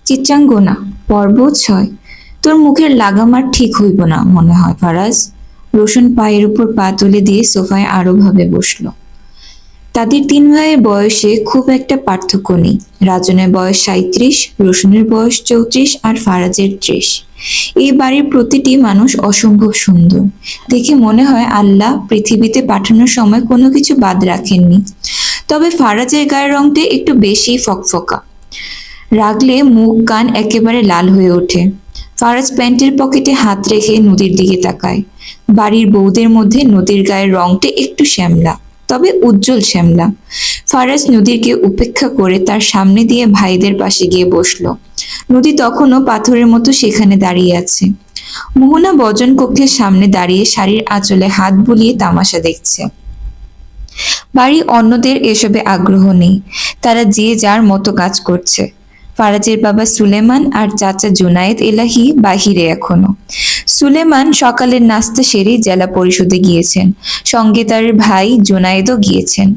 চিত্রাঙ্গনা পর্ব 6। তোর মুখের লাগাম আর ঠিক হইব না মনে হয় ফারাজ। রোশন পায়ের উপর পা তুলে দিয়ে সোফায় আরো ভাবে বসলো। তাদের তিন ভাইয়ের বয়সে খুব একটা পার্থক্য নেই। রাজনের বয়স 37, রোশনের বয়স 34 আর ফারাজের 30। এই বাড়ির প্রতিটি মানুষ অসম্ভব সুন্দর। দেখে মনে হয় আল্লাহ পৃথিবীতে পাঠানোর সময় কোনো কিছু বাদ রাখেননি। তবে ফারাজের গায়ের রংটা একটু বেশি ফকফকা। রাগলে মুখ কান একেবারে লাল হয়ে ওঠে। ফারাজ প্যান্টের পকেটে হাত রেখে নদীর দিকে তাকায়। বাড়ির বউদের মধ্যে নদীর গায়ের রংটা একটু শ্যামলা, তবে উজ্জ্বল শ্যামলা। ফারাজ নদীরকে উপেক্ষা করে তার সামনে দিয়ে ভাইদের পাশে গিয়ে বসলো। নদী তখনও পাথরের মতো সেখানে দাঁড়িয়ে আছে। মোহনা বজন কক্ষের সামনে দাঁড়িয়ে শাড়ির আঁচলে হাত বুলিয়ে তামাশা দেখছে। বাড়ি অন্যদের এসবে আগ্রহ নেই, তারা যে যার মতো কাজ করছে। ফারাজের বাবা সুলেমান আর চাচা জুনায়েদ এলাহি বাহিরে এখনো। সুলেমান সকালের নাস্তা সেরে জেলা পরিষদে গিয়েছেন, সঙ্গে তার ভাই জুনায়েদও গিয়েছেন।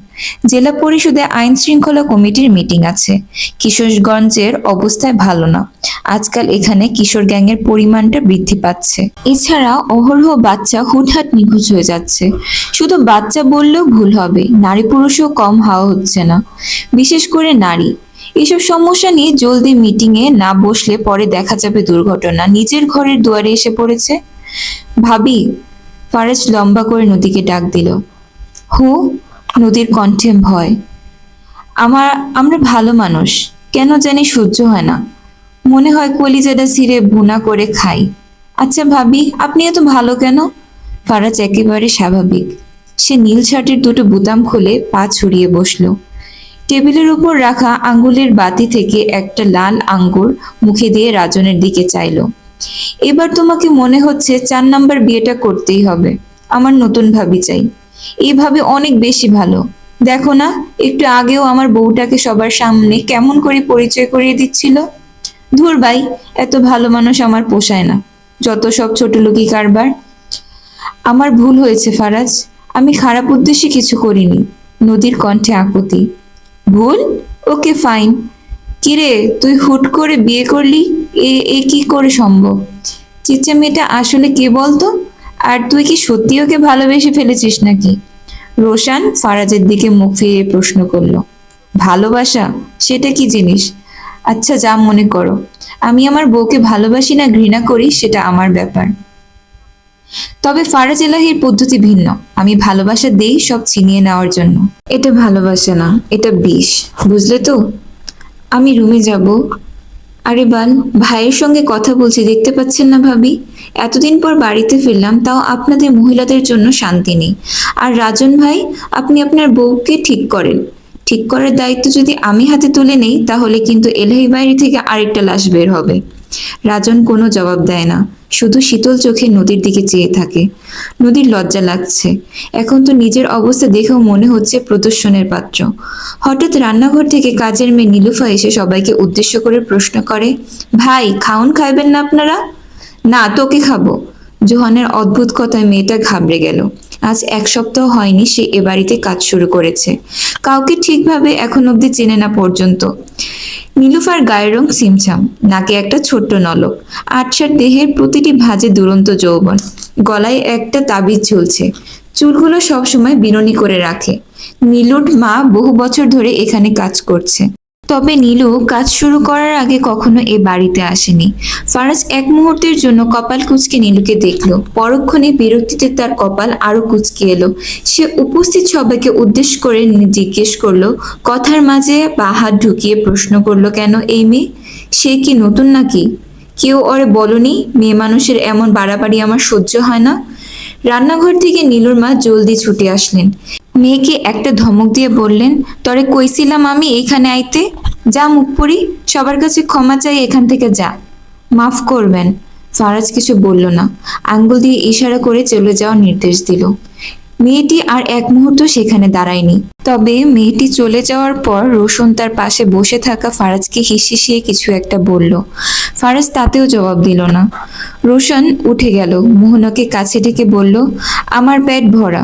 জেলা পরিষদে আইন শৃঙ্খলা কমিটির মিটিং আছে। কিশোরগঞ্জের অবস্থায় ভালো না। আজকাল এখানে কিশোর গ্যাংয়ের পরিমাণটা বৃদ্ধি পাচ্ছে। এছাড়া অহরহ বাচ্চা হুটহাট নিখোঁজ হয়ে যাচ্ছে। শুধু বাচ্চা বললেও ভুল হবে, নারী পুরুষও কম হাওয়া হচ্ছে না, বিশেষ করে নারী। এসব সমস্যা নিয়ে জলদি মিটিংয়ে না বসলে পরে দেখা যাবে দুর্ঘটনা নিজের ঘরের দুয়ারে এসে পড়েছে। ভাবি, ফারাজ লম্বা করে নদীকে ডাক দিল। হু। নদীর কণ্ঠে ভয়। আমরা ভালো মানুষ, কেন জানি সহ্য হয় না। মনে হয় কলিজাটা ছিঁড়ে ভুনা করে খাই। আচ্ছা ভাবি, আপনি এত ভালো কেন? ফারাজ একেবারে স্বাভাবিক। সে নীল শার্টের দুটো বোতাম খুলে পা ছড়িয়ে বসলো। টেবিলের উপর রাখা আঙ্গুলের বাতি থেকে একটা লাল আঙ্গুর মুখে দিয়ে রাজনের দিকে চাইলো। এবার তোমাকে মনে হচ্ছে 4 নাম্বার বিয়েটা করতেই হবে। আমার নতুন ভাবি চাই। এই ভাবি অনেক বেশি ভালো। দেখো না, একটু আগেও আমার বউটাকে সবার সামনে কেমন করে পরিচয় করিয়ে দিচ্ছিল। ধুর ভাই, এত ভালো মানুষ আমার পোষায় না, যত সব ছোটলোকি কারবার। আমার ভুল হয়েছে ফারাজ, আমি খারাপ উদ্দেশ্যে কিছু করিনি। নদীর কণ্ঠে আকুতি। ভুল? Okay fine. কিরে, তুই হুট করে বিয়ে করলি? এ এ কি করে সম্ভব? চিচ্চা মেয়েটা আসলে কে বলতো? আর তুই কি সত্যি ওকে ভালোবেসে ফেলেছিস নাকি? রোশান ফারাজের দিকে মুখ ফিরিয়ে প্রশ্ন করলো। ভালোবাসা? সেটা কি জিনিস? আচ্ছা, যা মনে করো। আমি আমার বউকে ভালোবাসি না ঘৃণা করি সেটা আমার ব্যাপার। তবে ফারাজ এলাহির পদ্ধতি ভিন্ন। আমি ভালোবাসা দেই সব ছিনিয়ে নেওয়ার জন্য। এটা ভালোবাসা না, এটা বিষ, বুঝলে তো? আমি রুমে যাব। আরে বাল, ভাইয়ের সঙ্গে কথা বলছি, দেখতে পাচ্ছেন না ভাবি? এতদিন পর বাড়িতে ফিরলাম, তাও আপনাদের মহিলাদের জন্য শান্তি নেই। আর রাজন ভাই, আপনি আপনার বউকে ঠিক করেন। ঠিক করার দায়িত্ব যদি আমি হাতে তুলে নেই, তাহলে কিন্তু এলাহি বাইরে থেকে আরেকটা লাশ বের হবে। রাজন কোনো জবাব দেয় না, শুধু শীতল চোখে নদীর দিকে চেয়ে থাকে। নদীর লজ্জা লাগছে। এখন তো নিজের অবস্থা দেখেও মনে হচ্ছে প্রদর্শনের পাত্র। হঠাৎ রান্নাঘর থেকে কাজের মেয়ে নীলুফা এসে সবাইকে উদ্দেশ্য করে প্রশ্ন করে, ভাই খাউন খাইবেন না আপনারা? না, তোকে খাবো। জোহানের অদ্ভুত কথায় মেয়েটা ঘাবড়ে গেল। আজ 1 সপ্তাহ হয়নি সে এ বাড়িতে কাজ শুরু করেছে। কাউকে ঠিকভাবে এখন অব্দি চেনে না পর্যন্ত। নীলুফার গায়ের রং সিমছাম, নাকে একটা ছোট্ট নলক, আটসার দেহের প্রতিটি ভাঁজে দুরন্ত যৌবন। গলায় একটা তাবিজ ঝুলছে, চুলগুলো সবসময় বিনুনি করে রাখে। নীলুর মা বহু বছর ধরে এখানে কাজ করছে। তবে নীলু কাজ শুরু করার আগে কখনো এ বাড়িতে আসেনি। ফারাজ এক মুহূর্তের জন্য কপাল কুঁচকে নীলুকে দেখলো। পরক্ষণে বিরক্তিতে তার কপাল আরো কুঁচকে এলো। সে উপস্থিত সবাইকে উদ্দেশ্য করে জিজ্ঞেস করলো, কথার মাঝে বা হাত ঢুকিয়ে প্রশ্ন করলো, কেন এই মেয়ে? সে কি নতুন নাকি? কেউ ওরে বলনি মেয়ে মানুষের এমন বাড়াবাড়ি আমার সহ্য হয় না? রান্নাঘর থেকে নীলুর মা জলদি ছুটে আসলেন। মেয়েকে একটা ধমক দিয়ে বললেন, তরে কইছিলাম আমি এইখানে আইতে। যা মুখ পড়ি, সবার কাছে ক্ষমা চাই, এখান থেকে যা। মাফ করবেন। ফারাজ কিছু বলল না, আঙ্গুল দিয়ে ইশারা করে চলে যাওয়ার নির্দেশ দিল। মেয়েটি আর এক মুহূর্ত সেখানে দাঁড়ায়নি। তবে মেয়েটি চলে যাওয়ার পর রোশন তার পাশে বসে থাকা ফারাজকে হিসিয়ে কিছু একটা বলল। ফারাজ তাতেও জবাব দিল না। রোশন উঠে গেল, মোহনাকে কাছে ডেকে বলল, আমার পেট ভরা,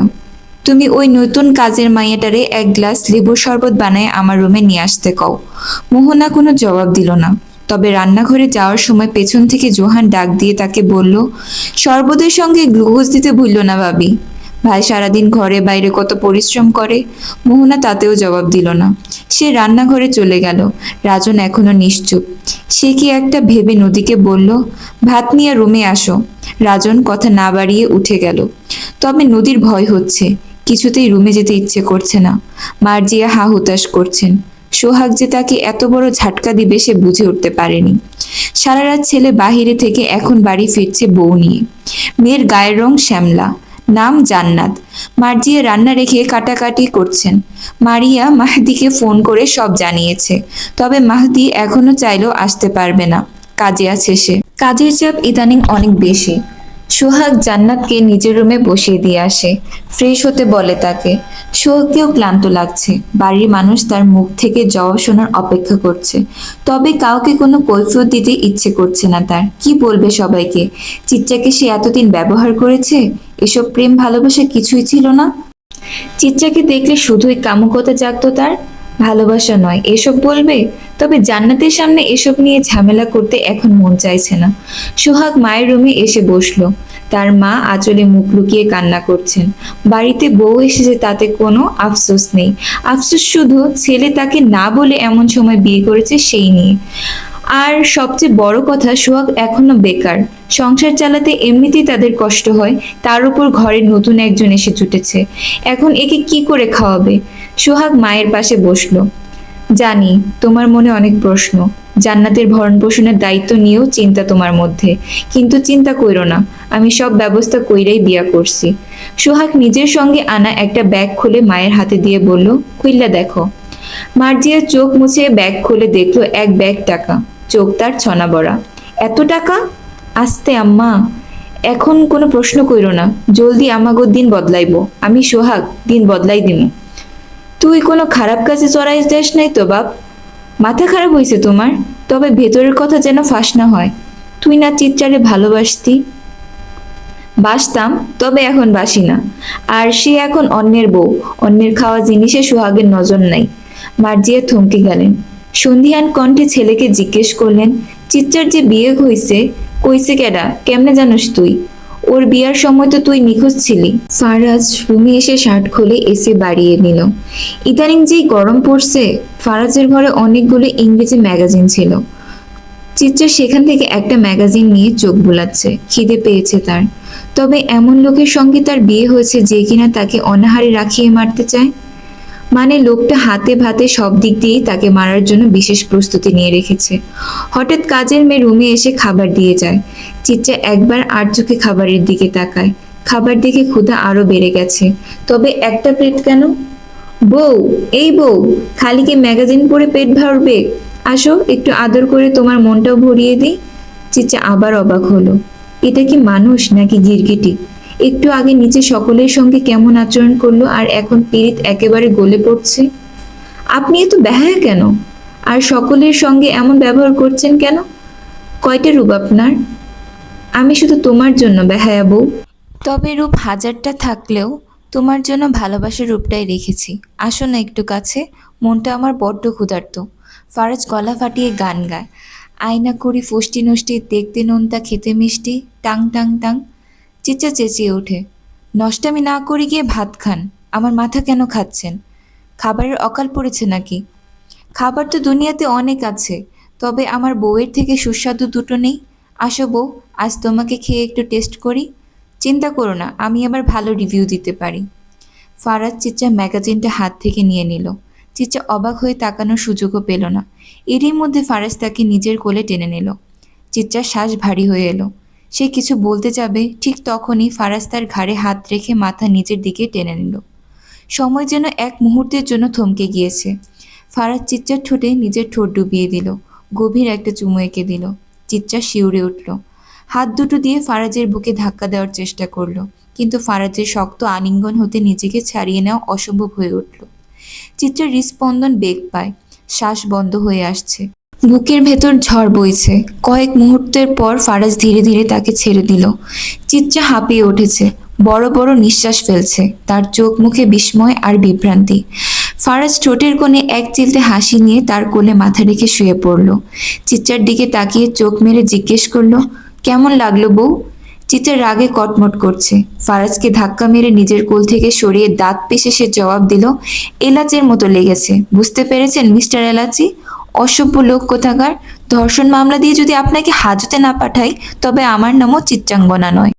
তুমি ওই নতুন কাজের মাইয়াটারে 1 গ্লাস লেবুর শরবত বানায় আমার রুমে নিয়ে আসতে কও। মোহনা কোনো জবাব দিল না। তবে রান্নাঘরে যাওয়ার সময় পেছন থেকে জোহান ডাক দিয়ে তাকে বলল, শরবতের সঙ্গে গ্লুকোজ দিতে ভুলল না ভাবি। ভাই সারাদিন ঘরে বাইরে কত পরিশ্রম করে। মোহনা তাতেও জবাব দিল না। সে রান্নাঘরে চলে গেল। রাজন এখনো নিশ্চুপ। সে কি একটা ভেবে নদীকে বলল, ভাত নিয়ে রুমে আসো। রাজন কথা না বাড়িয়ে উঠে গেল। তবে নদীর ভয় হচ্ছে, কিছুতেই রুমে যেতে ইচ্ছে করছে না। মার্জিয়া হা হুতাশ করছেন। সোহাগ যে তাকে এত বড় ঝাটকা দিবে সে বুঝে উঠতে পারেনি। সারা রাত ছেলে বাহিরে থেকে এখন বাড়ি ফিরছে বউ নিয়ে। মেয়ের গায়ের রং শ্যামলা, নাম জান্নাত। মার্জিয়া রান্না রেখে কাটাকাটি করছেন। মারিয়া মাহদিকে ফোন করে সব জানিয়েছে। তবে মাহদি এখনো চাইলেও আসতে পারবে না, কাজে আছে সে। কাজের চাপ ইদানিং অনেক বেশি। সোহাগ জান্নাতকে নিজের রুমে বসিয়ে দিয়ে আসে, ফ্রেশ হতে বলে তাকে। সোহাগকেও ক্লান্ত লাগছে। বাড়ির মানুষ তার মুখ থেকে জবাব শোনার অপেক্ষা করছে। তবে কাউকে কোনো কৈফিয়ত দিতে ইচ্ছে করছে না তার। কি বলবে সবাইকে? চিত্রাকে সে এতদিন ব্যবহার করেছে, এসব প্রেম ভালোবাসা কিছুই ছিল না। চিত্রাকে দেখলে শুধুই কামুকতা জাগতো তার, ভালোবাসা নয় এসব বলবে। তবে জান্নাতের সামনে এসব নিয়ে ঝামেলা করতে এখন মন চাইছে না। সোহাগ মায়ের রুমে এসে বসলো। তার মা আঁচলে মুখ লুকিয়ে কান্না করছেন। বাড়িতে বউ এসেছে তাতে কোনো আফসোস নেই। আফসোস শুধু ছেলে তাকে না বলে এমন সময় বিয়ে করেছে সেই নিয়ে। আর সবচেয়ে বড় কথা, সোহাগ এখনো বেকার। সংসার চালাতে এমনিতেই তাদের কষ্ট হয়, তার উপর ঘরে নতুন একজন এসে জুটেছে। এখন একে কি করে খাওয়াবে? সোহাগ মায়ের পাশে বসলো। জানি তোমার মনে অনেক প্রশ্ন। জান্নাতের ভরণ পোষণের দায়িত্ব নিয়েও চিন্তা তোমার মধ্যে, কিন্তু চিন্তা কইরো না, আমি সব ব্যবস্থা কইরাই বিয়া করছি। সোহাগ নিজের সঙ্গে আনা একটা ব্যাগ খুলে মায়ের হাতে দিয়ে বলল, খুইল্লা দেখো। মার্জিয়া চোখ মুছে ব্যাগ খুলে দেখলো এক ব্যাগ টাকা। চোখ তার ছনা বড়া। এত টাকা? আস্তে আম্মা, এখন কোনো প্রশ্ন কইরো না। জলদি আমাগো দিন বদলাইবো। আমি সোহাগ, দিন বদলাই দিমু। তুই কোনো খারাপ কাজে চড়াই যাস নাই তো বাপ? মাথা খারাপ হয়েছে তোমার? তবে ভেতরের কথা যেন ফাঁস না হয়। তুই না চিত্রারে ভালোবাসতি? বাসতাম, তবে এখন বাসি না। আর সে এখন অন্যের বউ, অন্যের খাওয়া জিনিসে সোহাগের নজর নাই। মার্জিয়া থমকে গেলেন। সন্ধিহান কণ্ঠে ছেলেকে জিজ্ঞেস করলেন, চিত্রার যে বিয়ে হইছে, কইছে কেডা? কেমনে জানোস তুই? ওর বিয়ার সময় তো তুই নিখোঁজ ছিলি। ফারাজ রুমে এসে শার্ট খুলে এসে বাড়িয়ে নিল। ইদানিং যেই গরম পড়ছে। ফারাজের ঘরে অনেকগুলো ইংরেজি ম্যাগাজিন ছিল। চিত্রা সেখান থেকে একটা ম্যাগাজিন নিয়ে চোখ বুলাচ্ছে। খিদে পেয়েছে তার। তবে এমন লোকের সঙ্গে তার বিয়ে হয়েছে যে কিনা তাকে অনাহারে রাখিয়ে মারতে চায়। মানে লোকটা হাতে ভাতে সব দিক দিয়েই তাকে মারার জন্য বিশেষ প্রস্তুতি নিয়ে রেখেছে। হঠাৎ কাজের মেয়ে রুমে এসে খাবার দিয়ে যায়। চিত্রা একবার আর চোখে খাবারের দিকে তাকায়। খাবার দেখে ক্ষুধা আরো বেড়ে গেছে। তবে একটা প্লেট কেন? বউ, এই বউ, খালি কি ম্যাগাজিন পড়ে পেট ভরবে? আসো একটু আদর করে তোমার মনটাও ভরিয়ে দিই। চিত্রা আবার অবাক হলো। এটা কি মানুষ নাকি গিরগিটি? একটু আগে নিচে সকলের সঙ্গে কেমন আচরণ করলো, আর এখন পীড়িত একেবারে গলে পড়ছে। আপনি এত বেহায়া কেন? আর সকলের সঙ্গে এমন ব্যবহার করছেন কেন? কয়টা রূপ আপনার? আমি শুধু তোমার জন্য বেহায়া বউ। তবে রূপ হাজারটা থাকলেও তোমার জন্য ভালোবাসার রূপটাই রেখেছি। আসো না একটু কাছে, মনটা আমার বড্ড ক্ষুধার্ত। ফারাজ গলা ফাটিয়ে গান গায়। আয়না করি ফষ্টি নষ্টি, দেখতে নোনতা খেতে মিষ্টি, টাং টাং টাং। চিচ্চা চেঁচিয়ে ওঠে, নষ্টামি না করে গিয়ে ভাত খান। আমার মাথা কেন খাচ্ছেন? খাবারের অকাল পড়েছে নাকি? খাবার তো দুনিয়াতে অনেক আছে, তবে আমার বউয়ের থেকে সুস্বাদু দুটো নেই। আসো বউ, আজ তোমাকে খেয়ে একটু টেস্ট করি। চিন্তা করো না, আমি আবার ভালো রিভিউ দিতে পারি। ফারাজ চিচ্চা ম্যাগাজিনটা হাত থেকে নিয়ে নিল। চিচ্চা অবাক হয়ে তাকানোর সুযোগও পেল না। এরই মধ্যে ফারাজ তাকে নিজের কোলে টেনে নিল। চিচ্চার শ্বাস ভারী হয়ে এলো। সে কিছু বলতে যাবে, ঠিক তখনই ফারাজ তার ঘাড়ে হাত রেখে মাথা নিচের দিকে টেনে নিল। সময় যেন এক মুহূর্তের জন্য থমকে গিয়েছে। ফারাজ চিচ্চার ঠোঁটে নিজের ঠোঁট ডুবিয়ে দিল। গভীর একটা চুমু এঁকে দিল। চিচ্চা শিউরে উঠল। হাত দুটো দিয়ে ফারাজের বুকে ধাক্কা দেওয়ার চেষ্টা করলো, কিন্তু ফারাজের শক্ত আলিঙ্গন হতে নিজেকে ছাড়িয়ে নেওয়া অসম্ভব হয়ে উঠল। চিত্রার হৃৎস্পন্দন বেগ পায়। শ্বাস বন্ধ হয়ে আসছে। বুকের ভেতর ঝড় বইছে। কয়েক মুহূর্তের পর ফারাজ ধীরে ধীরে তাকে ছেড়ে দিল। চিত্রা হাঁপিয়ে উঠেছে, বড় বড় নিঃশ্বাস ফেলছে। তার চোখ মুখে বিস্ময় আর বিভ্রান্তি। ফারাজ ঠোঁটের কোণে এক চিলতে হাসি নিয়ে তার কোলে মাথা রেখে শুয়ে পড়ল। চিত্রার দিকে তাকিয়ে চোখ মেরে জিজ্ঞেস করলো, কেমন লাগলো বউ? চিত্রা রাগে কটমট করছে। ফারাজকে ধাক্কা মেরে নিজের কোল থেকে সরিয়ে দাঁত পিষে সে জবাব দিল, এলাচের মতো লেগেছে। বুঝতে পেরেছেন মিস্টার এলাচি? অসভ্য লোক কোথাকার। ধর্ষণ মামলা দিয়ে যদি আপনাকে হাজতে না পাঠাই তবে আমার নামও চিত্রাঙ্গনা নয়।